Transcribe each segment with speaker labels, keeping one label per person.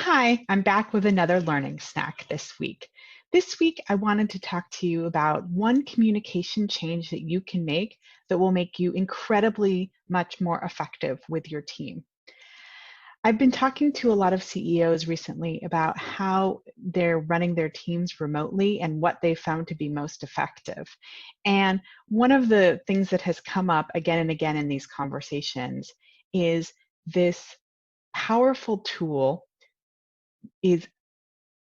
Speaker 1: Hi, I'm back with another learning snack this week. This week, I wanted to talk to you about one communication change that you can make that will make you incredibly much more effective with your team. I've been talking to a lot of CEOs recently about how they're running their teams remotely and what they found to be most effective. And one of the things that has come up again and again in these conversations is this powerful tool is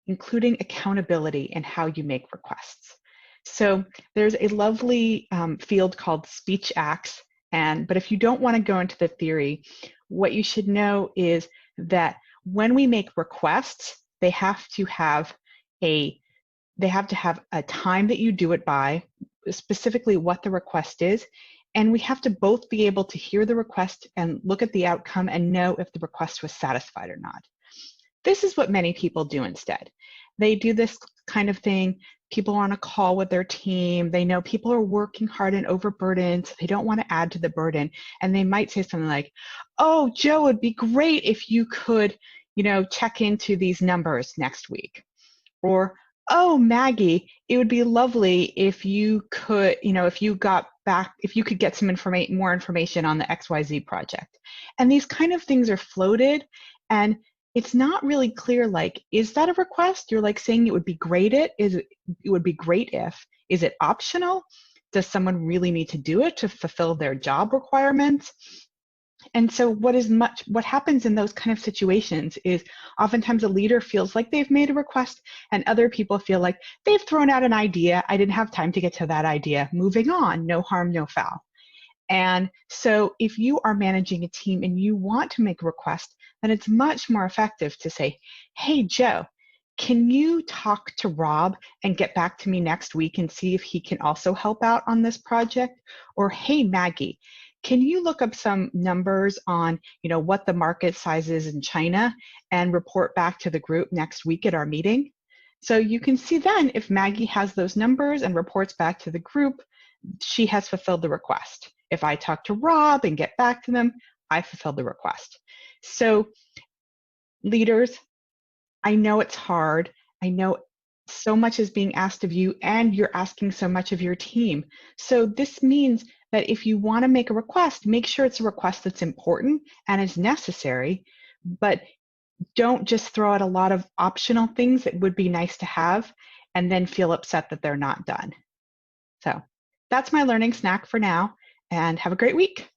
Speaker 1: including accountability in how you make requests. So there's a lovely field called speech acts, but if you don't want to go into the theory, what you should know is that when we make requests, they have to have a time that you do it by, specifically what the request is, and we have to both be able to hear the request and look at the outcome and know if the request was satisfied or not. This is what many people do instead. They do this kind of thing. People are on a call with their team. They know people are working hard and overburdened, so they don't want to add to the burden. And they might say something like, "Oh, Joe, it'd be great if you could, check into these numbers next week." Or, "Oh, Maggie, it would be lovely if you could, if you could get some more information on the XYZ project." And these kind of things are floated, and it's not really clear, like, is that a request? You're like saying it would be great it would be great if. Is it optional? Does someone really need to do it to fulfill their job requirements? And so what happens in those kind of situations is oftentimes a leader feels like they've made a request and other people feel like they've thrown out an idea. I didn't have time to get to that idea. Moving on, no harm, no foul. And so if you are managing a team and you want to make a request, then it's much more effective to say, "Hey, Joe, can you talk to Rob and get back to me next week and see if he can also help out on this project?" Or, "Hey, Maggie, can you look up some numbers on, what the market size is in China and report back to the group next week at our meeting?" So you can see then if Maggie has those numbers and reports back to the group, she has fulfilled the request. If I talk to Rob and get back to them, I fulfilled the request. So leaders, I know it's hard. I know so much is being asked of you and you're asking so much of your team. So this means that if you want to make a request, make sure it's a request that's important and is necessary, but don't just throw out a lot of optional things that would be nice to have and then feel upset that they're not done. So that's my learning snack for now, and have a great week.